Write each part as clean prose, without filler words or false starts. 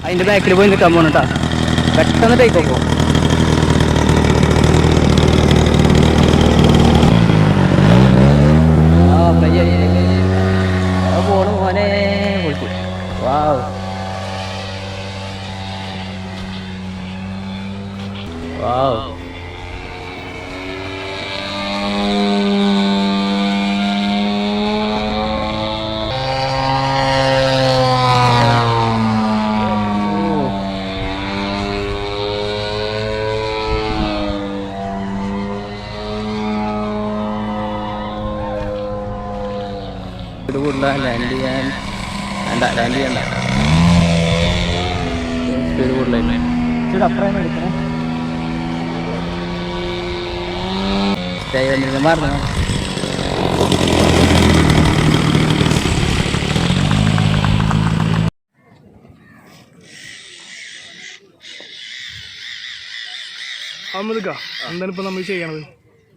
അതിൻ്റെ ബാക്കിൽ പോയി നിൽക്കാൻ പോകണം കേട്ടോ. പെട്ടെന്ന് ടേക്ക് ഓഫ്. പോണു മോനെ വിളിച്ചു. വാവ് വാവ്. ഇത് കൂടുതൽ ലാൻഡ് ചെയ്യാൻ ലാൻഡ് ചെയ്യണ്ട. സ്പീഡ് കൂടുതലായിട്ട് ഇച്ചിരി അപ്പുറം എടുക്കണം. സ്റ്റേ വന്നിരുന്ന മാറുന്നു. എന്താണ് ഇപ്പം നമ്മൾ ചെയ്യണത്?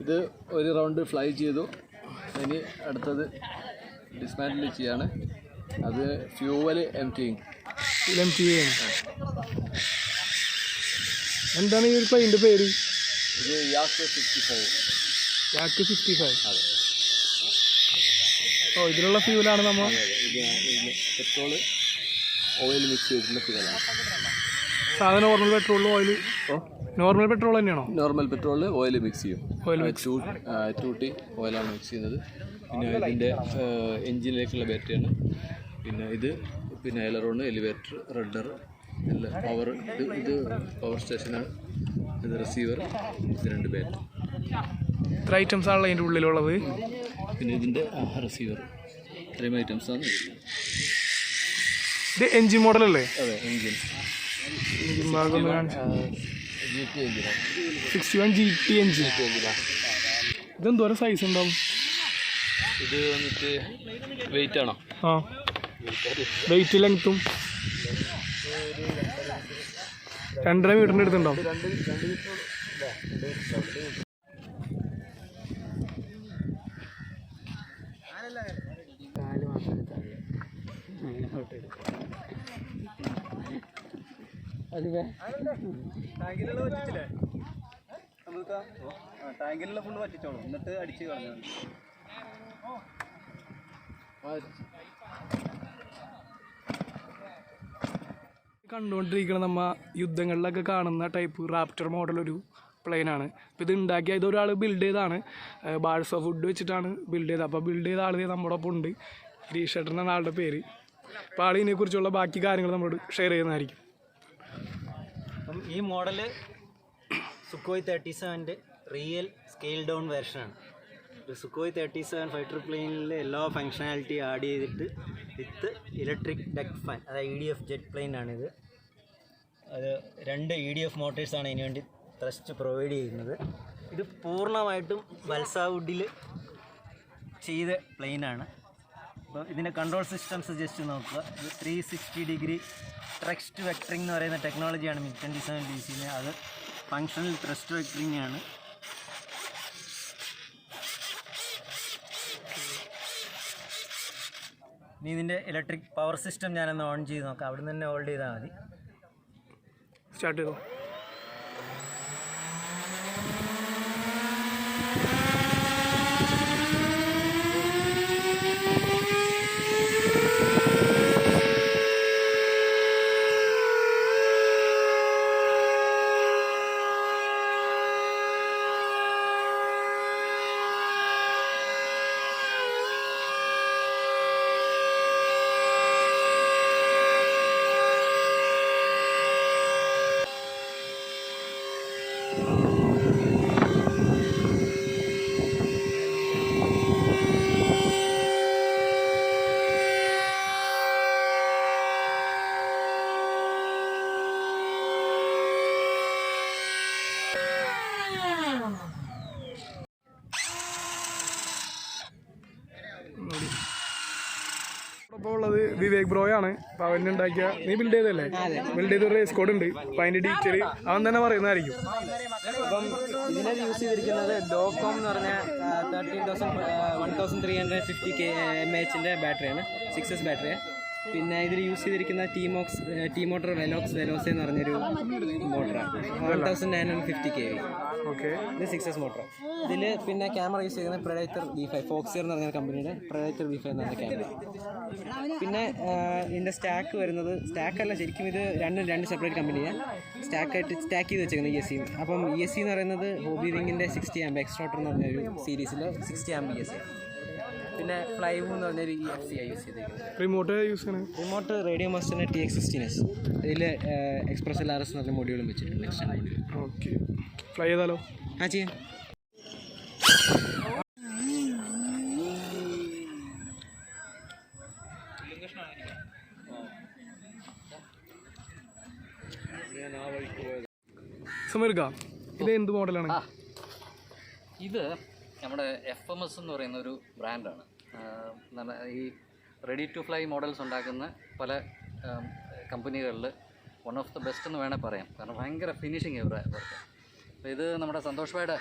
ഇത് ഒരു റൗണ്ട് ഫ്ലൈ ചെയ്തു. ഇനി അടുത്തത് ഡിസ്മാൻറ്റിൽ ചെയ്യാണ്. അത് ഫ്യൂവൽ എംറ്റിങ്. എന്താണ് ഈ ഒരു പ്ലെയിൻ്റെ പേര്? ഇത് യാക്ക് 55. യാക്ക് 55. അതെ. ഓ, ഇതിലുള്ള ഫ്യൂലാണ് നമ്മൾ. പെട്രോള് ഓയിൽ മിക്സ് ചെയ്തിട്ടുള്ള ഫ്യൂവലാണ്. സാധാരണ നോർമൽ പെട്രോളിൽ ഓയിൽ നോർമൽ പെട്രോൾ തന്നെയാണോ? നോർമൽ പെട്രോളിൽ ഓയിൽ മിക്സ് ചെയ്യും. 2T ഓയിലാണ് മിക്സ് ചെയ്യുന്നത്. പിന്നെ ഇതിൻ്റെ എൻജിനിലേക്കുള്ള ബാറ്ററിയാണ്. പിന്നെ ഇത് പിന്നെ എലറോൺ, എലിവേറ്റർ, റഡർ, എല്ലാം പവർ. ഇത് പവർ സ്റ്റേഷനാണ്. ഇത് റിസീവർ. ഇത് 2 ബാറ്ററി. ഇത്ര ഐറ്റംസ് ആണല്ലോ അതിൻ്റെ ഉള്ളിലുള്ളത്. പിന്നെ ഇതിൻ്റെ റിസീവർ. ഇത്രയും ഐറ്റംസാണ്. ഇത് എൻജിൻ മോഡലല്ലേ? അതെ, എൻജിൻ ഭാഗം GT എൻജിനാണ്. 61 GT എൻജിൻ. ഇതെന്തോരം സൈസ് ഉണ്ടാവും? ഇത് വന്നിട്ട് വെയിറ്റ് ആണോ? ആ, വെയിറ്റ് ലെങ്ത്തും 2.5 മീറ്ററിൻ്റെ അടുത്തുണ്ടാവും. ടാങ്കിലുള്ള ഫുള്ള് പറ്റിച്ചോളൂ, എന്നിട്ട് അടിച്ച് കളഞ്ഞാൽ മതി. കണ്ടുകൊണ്ടിരിക്കണം നമ്മ യുദ്ധങ്ങളിലൊക്കെ കാണുന്ന ടൈപ്പ് റാപ്റ്റർ മോഡൽ ഒരു പ്ലെയിനാണ്. അപ്പോൾ ഇത് ഉണ്ടാക്കിയ ഇതൊരാൾ ബിൽഡ് ചെയ്താണ്. ബാഴ്സ ഫുഡ് വെച്ചിട്ടാണ് ബിൽഡ് ചെയ്തത്. അപ്പോൾ ബിൽഡ് ചെയ്ത ആൾ നമ്മുടെ ഒപ്പം ഉണ്ട്. ഗിരീഷേട്ടൻ എന്ന ആളുടെ പേര്. അപ്പോൾ ആൾ ഇതിനെക്കുറിച്ചുള്ള ബാക്കി കാര്യങ്ങൾ നമ്മളോട് ഷെയർ ചെയ്യുന്നതായിരിക്കും. അപ്പം ഈ മോഡല് സുക്കോയ് 37ൻ്റെ റിയൽ സ്കെയിൽ ഡൗൺ വേർഷനാണ്. സുക്കോയ് 37 ഫൈറ്റർ പ്ലെയിനിൽ എല്ലാ ഫങ്ഷനാലിറ്റി ആഡ് ചെയ്തിട്ട് വിത്ത് ഇലക്ട്രിക് ഡക്ക് ഫാൻ, അതായത് EDF ജെറ്റ് പ്ലെയിനാണിത്. അത് 2 EDF മോട്ടേഴ്സാണ് ഇതിന് വേണ്ടി ത്രസ്റ്റ് പ്രൊവൈഡ് ചെയ്യുന്നത്. ഇത് പൂർണ്ണമായിട്ടും ബൽസ വുഡിൽ ചെയ്ത പ്ലെയിനാണ്. അപ്പോൾ ഇതിൻ്റെ കൺട്രോൾ സിസ്റ്റംസ് ജസ്റ്റ് നോക്കുക. ഇത് 360 ഡിഗ്രി ത്രസ്റ്റ് വെക്ടറിംഗ് എന്ന് പറയുന്ന ടെക്നോളജിയാണ് MiG-27 DC. അത് ഫങ്ഷണൽ ത്രസ്റ്റ് വെക്ടറിംഗ് ആണ്. ഇനി ഇതിൻ്റെ ഇലക്ട്രിക് പവർ സിസ്റ്റം ഞാനൊന്ന് ഓൺ ചെയ്ത് നോക്കാം. അവിടെ നിന്ന് തന്നെ ഹോൾഡ് ചെയ്താൽ മതി. സ്റ്റാർട്ട് ചെയ്തോ. ഇപ്പോൾ ഉള്ളത് വിവേക് ബ്രോയാണ്. അപ്പോൾ അവനുണ്ടാക്കിയ നീ ബിൽഡ് ചെയ്തല്ലേ? ബിൽഡ് ചെയ്ത റേസ് കോഡ് ഉണ്ട്. അപ്പോൾ അതിൻ്റെ ഡീറ്റെയിൽ അവൻ തന്നെ പറയുന്നതായിരിക്കും. അപ്പം ഇതിനെ യൂസ് ചെയ്തിരിക്കുന്നത് ഡോകോം എന്ന് പറഞ്ഞ 13,350 mAh ബാറ്ററിയാണ്. 6S ബാറ്ററിയാണ്. പിന്നെ ഇതിൽ യൂസ് ചെയ്തിരിക്കുന്ന ടി മോട്ടർ വെലോസ് എന്ന് പറഞ്ഞൊരു മോട്ടറാണ്. 1950 kV. ഓക്കെ. ഇത് 6S മോട്ടർ. ഇതിൽ പിന്നെ ക്യാമറ യൂസ് ചെയ്യുന്നത് Predator V5 ഫോക്സിയർ എന്ന് പറഞ്ഞ കമ്പനിയുടെ Predator V5 എന്ന് പറഞ്ഞ ക്യാമറ. പിന്നെ ഇതിൻ്റെ സ്റ്റാക്ക് വരുന്നത് സ്റ്റാക്കല്ല, ശരിക്കും ഇത് രണ്ട് സെപ്പറേറ്റ് കമ്പനിയാണ് സ്റ്റാക്ക് ചെയ്ത് വെച്ചേക്കുന്നത് ESC. അപ്പം ESC എന്ന് പറയുന്നത് ഹോബി വിങ്ങിൻ്റെ 60 amp എക്സ്ട്രോട്ടർ എന്ന് പറഞ്ഞൊരു സീരീസിലെ 60 amp ESC. പിന്നെ ഫ്ലൈവൂ എന്ന് പറഞ്ഞൊരു EFC യൂസ് ചെയ്തിരിക്കുന്നത്. റിമോട്ട് റേഡിയോ മാസ്റ്ററിൻ്റെ TX16S. ഇതിൽ എക്സ്പ്രസ് LRS എന്ന് പറഞ്ഞ മൊഡ്യൂളും വെച്ചിട്ടുണ്ട്. ഓക്കെ, ഫ്ലൈ ചെയ്താലോ? ആ ചെയ്യാം. സമീർക്ക, ഇത് എന്ത് മോഡലാണ്? ഇത് നമ്മുടെ FMS എന്ന് പറയുന്ന ഒരു ബ്രാൻഡാണ്. ഈ റെഡി ടു ഫ്ലൈ മോഡൽസ് ഉണ്ടാക്കുന്ന പല കമ്പനികളിൽ വൺ ഓഫ് ദ ബെസ്റ്റ് എന്ന് വേണേൽ പറയാം. കാരണം ഭയങ്കര ഫിനിഷിങ് ഇവരുടെ വർക്ക്. അപ്പോൾ ഇത് നമ്മുടെ സന്തോഷ് ഭായുടെ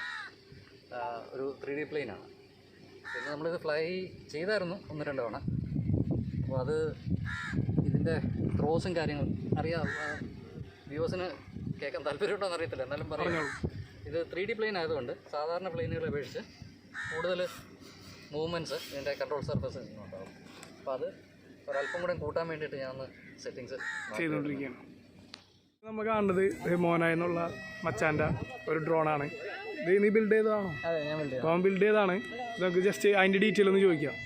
ഒരു 3D പ്ലെയിനാണ്. പിന്നെ നമ്മളിത് ഫ്ലൈ ചെയ്തായിരുന്നു 1-2 തവണ. അപ്പോൾ അത് ഇതിൻ്റെ ത്രോസും കാര്യങ്ങളും അറിയാം. വ്യൂസിന് കേൾക്കാൻ താല്പര്യമുണ്ടോയെന്ന് അറിയത്തില്ല, എന്നാലും പറയാം. ഇത് 3D പ്ലെയിൻ ആയതുകൊണ്ട് സാധാരണ പ്ലെയിനുകളെ അപേക്ഷിച്ച് കൂടുതൽ മൂവ്മെൻറ്റ്സ് ഇതിൻ്റെ കൺട്രോൾ സർഫസ് ഉണ്ടാകും. അപ്പോൾ അത് ഒരല്പം കൂടെ കൂട്ടാൻ വേണ്ടിയിട്ട് ഞാൻ സെറ്റിങ്സ് ചെയ്തുകൊണ്ടിരിക്കുകയാണ്. നമ്മൾ കാണുന്നത് മോനായെന്നുള്ള മച്ചാൻ്റെ ഒരു ഡ്രോണാണ്. ഇത് നീ ബിൽഡ് ചെയ്തതാണോ? അതെ, ഞാൻ ബിൽഡ് ചെയ്തു. അപ്പോൾ ബിൽഡ് ചെയ്തതാണ്. നമുക്ക് ജസ്റ്റ് അതിൻ്റെ ഡീറ്റെയിൽ ഒന്ന് ചോദിക്കാം.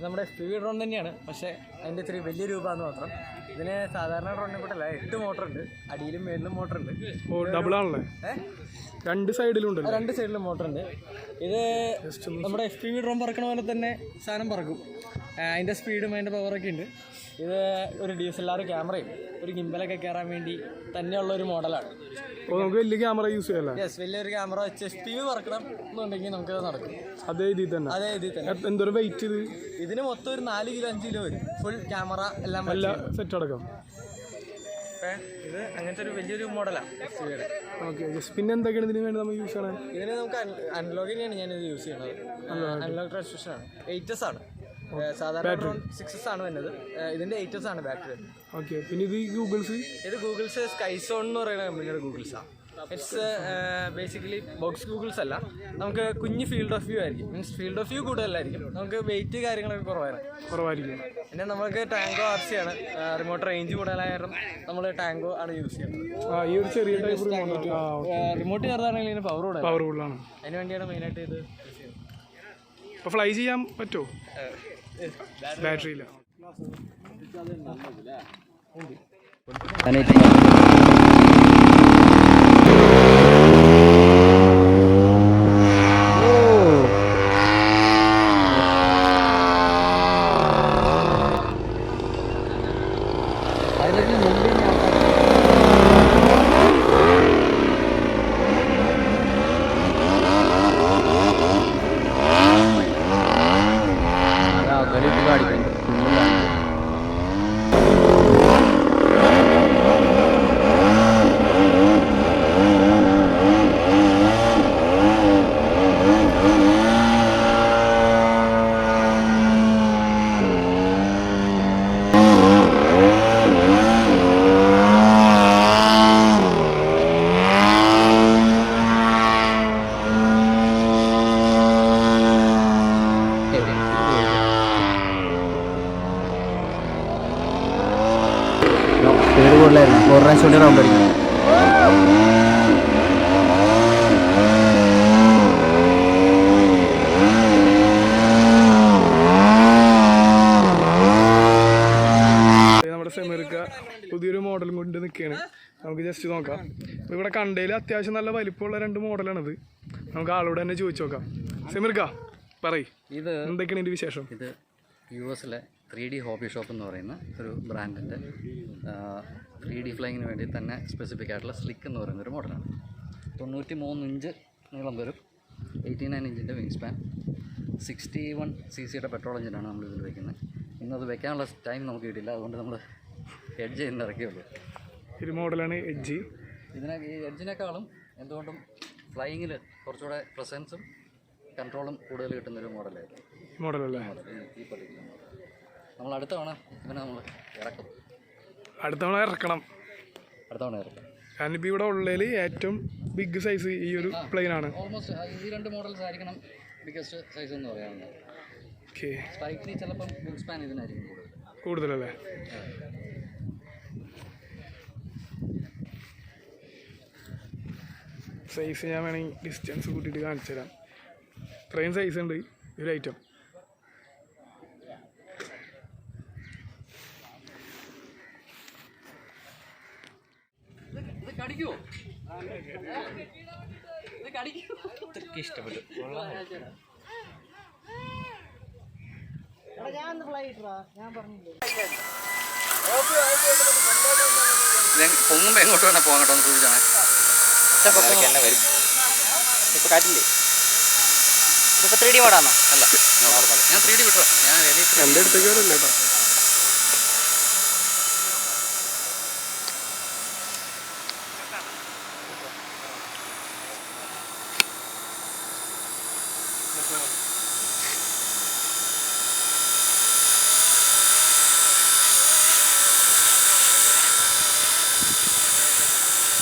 നമ്മുടെ FPV ഡ്രോൺ തന്നെയാണ്, പക്ഷേ അതിൻ്റെ ഇത്തിരി വലിയ രൂപമാണെന്ന് മാത്രം. ഇതിന് സാധാരണ ഡ്രോണിനെ കൂട്ടല്ല 8 മോട്ടറുണ്ട്, അടിയിലും മേളിലും മോട്ടറുണ്ട്. ഓ, ഡബിൾ ആണല്ലേ? രണ്ട് സൈഡിലുണ്ട്. 2 സൈഡിലും മോട്ടറുണ്ട്. ഇത് നമ്മുടെ FPV ഡ്രോൺ പറക്കണ പോലെ തന്നെ സാധനം പറക്കും. അതിൻ്റെ സ്പീഡും അതിൻ്റെ പവറൊക്കെ ഉണ്ട്. ഇത് ഒരു DSLR ക്യാമറയും ഒരു ഗിംബലൊക്കെ കയറാൻ വേണ്ടി തന്നെയുള്ള ഒരു മോഡലാണ്. അപ്പോൾ നമുക്ക് വലിയ ക്യാമറ യൂസ് ചെയ്യാമല്ലോ? യെസ്, വലിയൊരു ക്യാമറ വെച്ച് FPV പറക്കണം എന്നുണ്ടെങ്കിൽ നമുക്കത് നടക്കും. അതേ ഇതിൽ തന്നെ? അതേ ഇതിൽ തന്നെ. എന്തൊരു വെയിറ്റ് ഇത്? ഇതിന് മൊത്തം ഒരു 4 കിലോ 5 കിലോ വരും, ഫുൾ ക്യാമറ എല്ലാം സെറ്റ് അടക്കം. ഇത് അങ്ങനത്തെ ഒരു വലിയൊരു മോഡലാണ് FPVയുടെ. ഓക്കെ, പിന്നെ എന്തൊക്കെയാണ് ഇതിന് വേണ്ടി നമ്മൾ യൂസ് ചെയ്യണത്? ഇതിന് നമുക്ക് അനലോഗിനെയാണ് ഞാനിത് യൂസ് ചെയ്യുന്നത്. അനലോഗ് ട്രാൻസ്മിഷൻ ആണ്. 8S ആണ്. സാധാരണ ഡ്രോൺ 6S ആണ് വരുന്നത്. ഇതിൻ്റെ 8S ആണ് ബാറ്ററി. ഓക്കെ, പിന്നെ ഇത് ഗൂഗിൾസ് സ്കൈസോൺ എന്ന് പറയുന്ന കമ്പനിയുടെ ഗൂഗിൾസാണ്. ഇറ്റ്സ് ബേസിക്കലി ബോക്സ് ഗൂഗിൾസ് അല്ല. നമുക്ക് കുഞ്ഞ് ഫീൽഡ് ഓഫ് വ്യൂ ആയിരിക്കും. മീൻസ് ഫീൽഡ് ഓഫ് വ്യൂ കൂടുതലായിരിക്കും. നമുക്ക് വെയിറ്റ് കാര്യങ്ങളൊക്കെ കുറവായിരിക്കും. പിന്നെ നമുക്ക് ടാങ്കോ RC ആണ്. റിമോട്ട് റേഞ്ച് കൂടുതലായ കാരണം നമ്മൾ ടാങ്കോ ആണ് യൂസ് ചെയ്യുന്നത്. ഈ ഒരു ചെറിയ റിമോട്ട് ചേർത്താണെങ്കിൽ ഇതിന് പവർ കൂടുതലാണ്. അതിന് വേണ്ടിയാണ് മെയിനായിട്ട് ഇത് യൂസ് ചെയ്യുന്നത്. ഇപ്പോൾ ഫ്ലൈ ചെയ്യാൻ പറ്റുമോ? ബാറ്ററി ഇല്ല. നമ്മുടെ സെമിർക്ക പുതിയൊരു മോഡലും കൊണ്ട് നിൽക്കുകയാണ്. നമുക്ക് ജസ്റ്റ് നോക്കാം. ഇവിടെ കണ്ടതിൽ അത്യാവശ്യം നല്ല വലിപ്പമുള്ള 2 മോഡലാണിത്. നമുക്ക് ആളോട് തന്നെ ചോദിച്ചു നോക്കാം. സെമിർക്ക പറയ്, ഇത് എന്തൊക്കെയാണ് ഇതിൻ്റെ വിശേഷം? ഇത് US 3D ഹോബി ഷോപ്പ് എന്ന് പറയുന്ന ഒരു ബ്രാൻഡിൻ്റെ 3D ഫ്ലൈങ്ങിന് വേണ്ടി തന്നെ സ്പെസിഫിക് ആയിട്ടുള്ള സ്ലിക്ക് എന്ന് പറയുന്നൊരു മോഡലാണ്. 93 ഇഞ്ച് നീളം വരും, 89 ഇഞ്ചിൻ്റെ വിങ് സ്പാൻ, 61 cc പെട്രോൾ എഞ്ചിനാണ് നമ്മൾ ഇതിൽ വയ്ക്കുന്നത്. ഇന്നത് വെക്കാനുള്ള ടൈം നമുക്ക് കിട്ടിയില്ല, അതുകൊണ്ട് നമ്മൾ എഡ്ജ് ചെയ്യുന്ന ഇറക്കിയുള്ളൂ. ഒരു മോഡലാണ് എഡ്ജ്. ഈ എഡ്ജിനേക്കാളും എന്തുകൊണ്ടും ഫ്ലൈയിങ്ങിൽ കുറച്ചുകൂടെ പ്രസൻസും കൺട്രോളും കൂടുതൽ കിട്ടുന്നൊരു മോഡലായിരുന്നു. മോഡലല്ലേ? ഈ പർട്ടിക്കുലർ മോഡൽ നമ്മൾ അടുത്ത തവണ ഇവനെ നമ്മൾ ഇറക്കും. അടുത്ത തവണ ഇറക്കണം. കാരണം ഇപ്പോൾ ഇവിടെ ഉള്ളതിൽ ഏറ്റവും ബിഗ് സൈസ് ഈ ഒരു പ്ലെയിൻ ആണ്. ഓൾമോസ്റ്റ് ഈ 2 മോഡൽസ് ആയിരിക്കണം ബിഗ്ഗസ്റ്റ് സൈസ് എന്ന് പറയാവുന്നത്. ഓക്കെ, സ്ട്രൈക്കിൽ ചിലപ്പം ബിഗ് സ്പാൻ ഇതിനായിരിക്കും കൂടുതലല്ലേ? സൈസ് ഞാൻ വേണമെങ്കിൽ ഡിസ്റ്റൻസ് കൂട്ടിയിട്ട് കാണിച്ചു തരാം. ഇത്രയും സൈസ് ഉണ്ട് ഈ ഒരു ഐറ്റം. ഇഷ്ടപ്പെട്ടു. പൊങ്ങുമ്പോ എങ്ങോട്ട് വേണേ പോകാൻ കേട്ടോ, ഒന്ന് സൂക്ഷിച്ചാണേ. തന്നെ വരും. ഇപ്പൊ കാറ്റില്ലേ? ഇതിപ്പോ 3D മോഡാണോ? അല്ല, ഞാൻ 3D വിട്ടോ. ഞാൻ എൻ്റെ അടുത്തേക്ക് വരല്ലേ കേട്ടോ.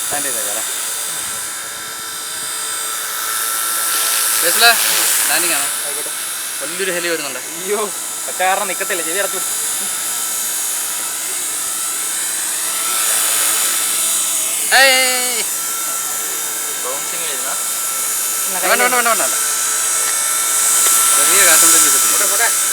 സ്റ്റാൻഡ് ചെയ്തേക്കാം. ലാൻഡിങ് ആണ്. വലിയൊരു ഹെലി വരുന്നുണ്ട്. അയ്യോ, ഒറ്റ കാരണം നിക്കത്തില്ല, ചെവി അടച്ചു. വേണ്ട വേണ്ട വേണ്ട വേണ്ട, ചെറിയ കാറ്റുണ്ടെങ്കിൽ